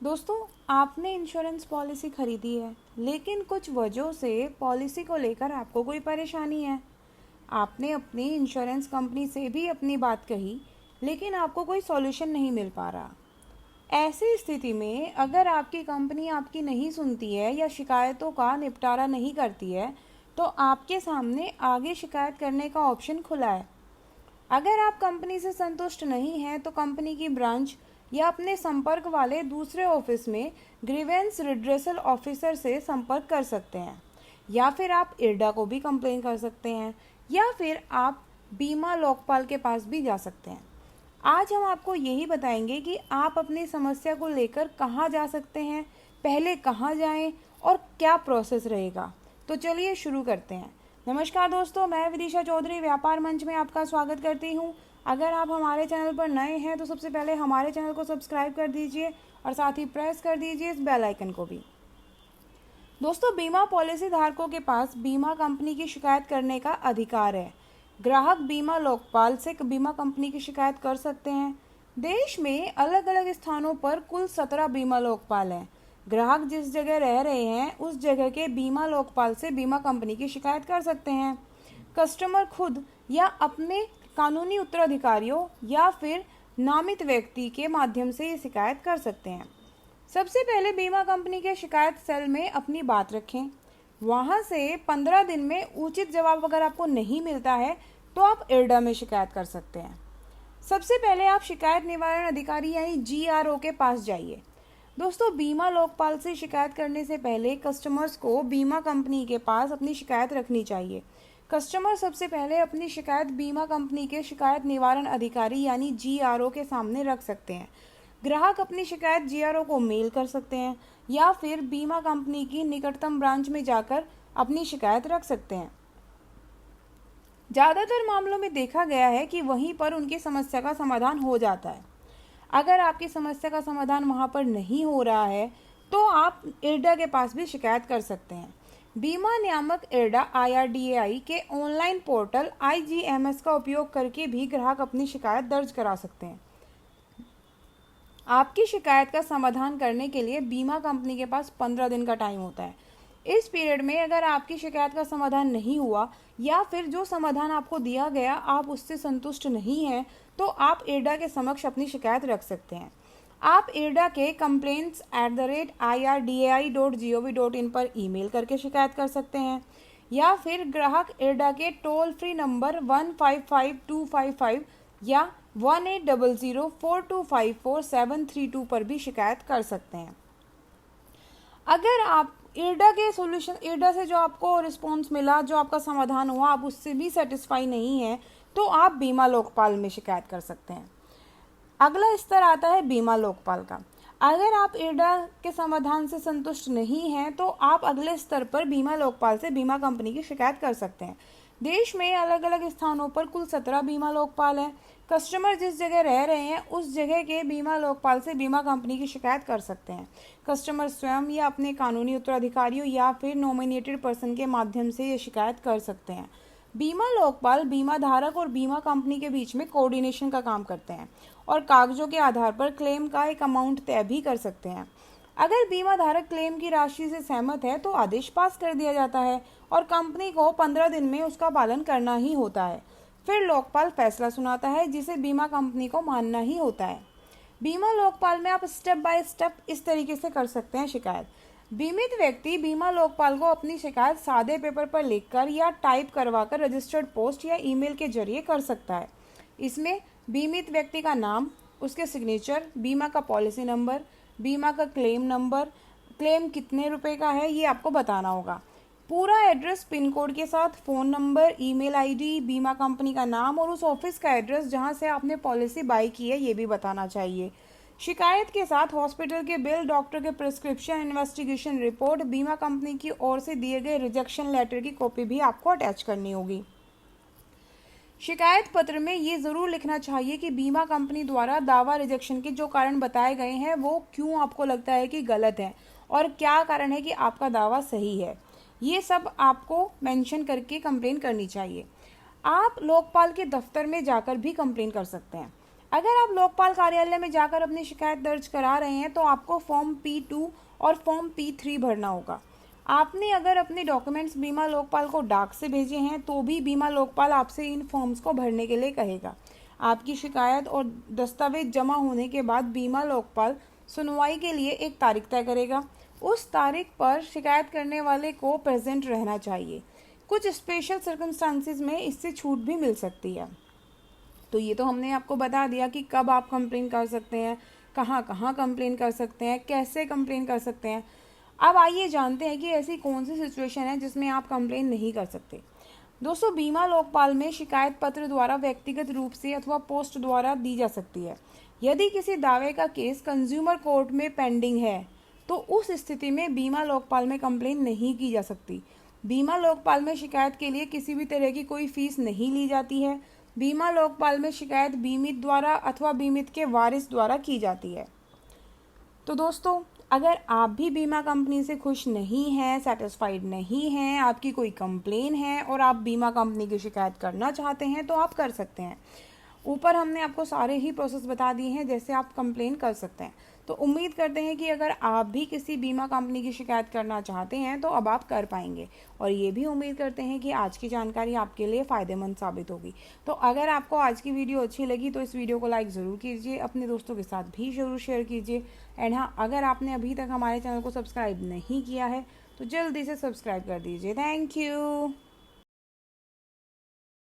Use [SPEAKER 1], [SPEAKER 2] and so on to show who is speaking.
[SPEAKER 1] दोस्तों, आपने insurance policy खरीदी है, लेकिन कुछ वजहों से पॉलिसी को लेकर आपको कोई परेशानी है। आपने अपनी इंश्योरेंस कंपनी से भी अपनी बात कही, लेकिन आपको कोई सॉल्यूशन नहीं मिल पा रहा। ऐसी स्थिति में अगर आपकी कंपनी आपकी नहीं सुनती है या शिकायतों का निपटारा नहीं करती है, तो आपके सामने आगे शिकायत करने का ऑप्शन खुला है। अगर आप कंपनी से संतुष्ट नहीं हैं तो कंपनी की ब्रांच या अपने संपर्क वाले दूसरे ऑफिस में ग्रीवेंस रिड्रेसल ऑफिसर से संपर्क कर सकते हैं, या फिर आप इरडा को भी कंप्लेन कर सकते हैं, या फिर आप बीमा लोकपाल के पास भी जा सकते हैं। आज हम आपको यही बताएंगे कि आप अपनी समस्या को लेकर कहाँ जा सकते हैं, पहले कहाँ जाएं और क्या प्रोसेस रहेगा। तो चलिए शुरू करते हैं। नमस्कार दोस्तों, मैं विदिशा चौधरी व्यापार मंच में आपका स्वागत करती हूं। अगर आप हमारे चैनल पर नए हैं तो सबसे पहले हमारे चैनल को सब्सक्राइब कर दीजिए और साथ ही प्रेस कर दीजिए इस बेल आइकन को भी। दोस्तों, बीमा पॉलिसी धारकों के पास बीमा कंपनी की शिकायत करने का अधिकार है। ग्राहक बीमा लोकपाल से बीमा कंपनी की शिकायत कर सकते हैं। देश में अलग अलग स्थानों पर कुल 17 बीमा लोकपाल हैं। ग्राहक जिस जगह रह रहे हैं उस जगह के बीमा लोकपाल से बीमा कंपनी की शिकायत कर सकते हैं। कस्टमर खुद या अपने कानूनी उत्तराधिकारियों या फिर नामित व्यक्ति के माध्यम से ये शिकायत कर सकते हैं। सबसे पहले बीमा कंपनी के शिकायत सेल में अपनी बात रखें। वहां से 15 दिन में उचित जवाब अगर आपको नहीं मिलता है तो आप इरडा में शिकायत कर सकते हैं। सबसे पहले आप शिकायत निवारण अधिकारी यानी GRO के पास जाइए। दोस्तों, बीमा लोकपाल से शिकायत करने से पहले कस्टमर्स को बीमा कंपनी के पास अपनी शिकायत रखनी चाहिए। कस्टमर सबसे पहले अपनी शिकायत बीमा कंपनी के शिकायत निवारण अधिकारी यानी GRO के सामने रख सकते हैं। ग्राहक अपनी शिकायत GRO को मेल कर सकते हैं या फिर बीमा कंपनी की निकटतम ब्रांच में जाकर अपनी शिकायत रख सकते हैं। ज़्यादातर मामलों में देखा गया है कि वहीं पर उनकी समस्या का समाधान हो जाता है। अगर आपकी समस्या का समाधान वहां पर नहीं हो रहा है तो आप इरडा के पास भी शिकायत कर सकते हैं। बीमा नियामक इरडा IRDAI के ऑनलाइन पोर्टल IGMS का उपयोग करके भी ग्राहक अपनी शिकायत दर्ज करा सकते हैं। आपकी शिकायत का समाधान करने के लिए बीमा कंपनी के पास 15 दिन का टाइम होता है। इस पीरियड में अगर आपकी शिकायत का समाधान नहीं हुआ या फिर जो समाधान आपको दिया गया आप उससे संतुष्ट नहीं हैं, तो आप इरडा के समक्ष अपनी शिकायत रख सकते हैं। आप इरडा के complaints@irdai.gov.in पर ईमेल करके शिकायत कर सकते हैं, या फिर ग्राहक इरडा के टोल फ्री नंबर 155255 या 18004254 पर भी शिकायत कर सकते हैं। अगर आप इरडा से जो आपको रिस्पॉन्स मिला, जो आपका समाधान हुआ, आप उससे भी सेटिस्फाई नहीं है, तो आप बीमा लोकपाल में शिकायत कर सकते हैं। अगला स्तर आता है बीमा लोकपाल का। अगर आप इरडा के समाधान से संतुष्ट नहीं हैं तो आप अगले स्तर पर बीमा लोकपाल से बीमा कंपनी की शिकायत कर सकते हैं। देश में अलग अलग स्थानों पर कुल 17 बीमा लोकपाल हैं। कस्टमर जिस जगह रह रहे हैं उस जगह के बीमा लोकपाल से बीमा कंपनी की शिकायत कर सकते हैं। कस्टमर स्वयं या अपने कानूनी उत्तराधिकारियों या फिर नॉमिनेटेड पर्सन के माध्यम से ये शिकायत कर सकते हैं। बीमा लोकपाल बीमा धारक और बीमा कंपनी के बीच में कोऑर्डिनेशन का काम करते हैं और कागजों के आधार पर क्लेम का एक अमाउंट तय भी कर सकते हैं। अगर बीमा धारक क्लेम की राशि से सहमत है तो आदेश पास कर दिया जाता है और कंपनी को 15 दिन में उसका पालन करना ही होता है। फिर लोकपाल फैसला सुनाता है जिसे बीमा कंपनी को मानना ही होता है। बीमा लोकपाल में आप स्टेप बाय स्टेप इस तरीके से कर सकते हैं शिकायत। बीमित व्यक्ति बीमा लोकपाल को अपनी शिकायत सादे पेपर पर लिखकर या टाइप करवाकर रजिस्टर्ड पोस्ट या ईमेल के जरिए कर सकता है। इसमें बीमित व्यक्ति का नाम, उसके सिग्नेचर, बीमा का पॉलिसी नंबर, बीमा का क्लेम नंबर, क्लेम कितने रुपए का है ये आपको बताना होगा, पूरा एड्रेस पिन कोड के साथ, फ़ोन नंबर, ईमेल आईडी, बीमा कंपनी का नाम और उस ऑफिस का एड्रेस जहां से आपने पॉलिसी बाई की है ये भी बताना चाहिए। शिकायत के साथ हॉस्पिटल के बिल, डॉक्टर के प्रिस्क्रिप्शन, इन्वेस्टिगेशन रिपोर्ट, बीमा कंपनी की ओर से दिए गए रिजेक्शन लेटर की कॉपी भी आपको अटैच करनी होगी। शिकायत पत्र में ये ज़रूर लिखना चाहिए कि बीमा कंपनी द्वारा दावा रिजेक्शन के जो कारण बताए गए हैं वो क्यों आपको लगता है कि गलत है और क्या कारण है कि आपका दावा सही है। ये सब आपको मेंशन करके कंप्लेन करनी चाहिए। आप लोकपाल के दफ्तर में जाकर भी कंप्लेन कर सकते हैं। अगर आप लोकपाल कार्यालय में जाकर अपनी शिकायत दर्ज करा रहे हैं तो आपको फॉर्म P2 और फॉर्म P3 भरना होगा। आपने अगर अपने डॉक्यूमेंट्स बीमा लोकपाल को डाक से भेजे हैं तो भी बीमा लोकपाल आपसे इन फॉर्म्स को भरने के लिए कहेगा। आपकी शिकायत और दस्तावेज जमा होने के बाद बीमा लोकपाल सुनवाई के लिए एक तारीख तय करेगा। उस तारीख पर शिकायत करने वाले को प्रेजेंट रहना चाहिए। कुछ स्पेशल सर्कमस्टांसिस में इससे छूट भी मिल सकती है। तो ये तो हमने आपको बता दिया कि कब आप कंप्लेन कर सकते हैं, कहाँ कहाँ कंप्लेन कर सकते हैं, कैसे कंप्लेन कर सकते हैं। अब आइए जानते हैं कि ऐसी कौन सी सिचुएशन है जिसमें आप कंप्लेन नहीं कर सकते। दोस्तों, बीमा लोकपाल में शिकायत पत्र द्वारा व्यक्तिगत रूप से अथवा पोस्ट द्वारा दी जा सकती है। यदि किसी दावे का केस कंज्यूमर कोर्ट में पेंडिंग है तो उस स्थिति में बीमा लोकपाल में कंप्लेन नहीं की जा सकती। बीमा लोकपाल में शिकायत के लिए किसी भी तरह की कोई फीस नहीं ली जाती है। बीमा लोकपाल में शिकायत बीमित द्वारा अथवा बीमित के वारिस द्वारा की जाती है। तो दोस्तों, अगर आप भी बीमा कंपनी से खुश नहीं हैं, सेटिस्फाइड नहीं हैं, आपकी कोई कंप्लेन है और आप बीमा कंपनी की शिकायत करना चाहते हैं तो आप कर सकते हैं। ऊपर हमने आपको सारे ही प्रोसेस बता दिए हैं जैसे आप कंप्लेन कर सकते हैं। तो उम्मीद करते हैं कि अगर आप भी किसी बीमा कंपनी की शिकायत करना चाहते हैं तो अब आप कर पाएंगे, और ये भी उम्मीद करते हैं कि आज की जानकारी आपके लिए फ़ायदेमंद साबित होगी। तो अगर आपको आज की वीडियो अच्छी लगी तो इस वीडियो को लाइक ज़रूर कीजिए, अपने दोस्तों के साथ भी ज़रूर शेयर कीजिए। एंड हाँ, अगर आपने अभी तक हमारे चैनल को सब्सक्राइब नहीं किया है तो जल्दी से सब्सक्राइब कर दीजिए। Thank you.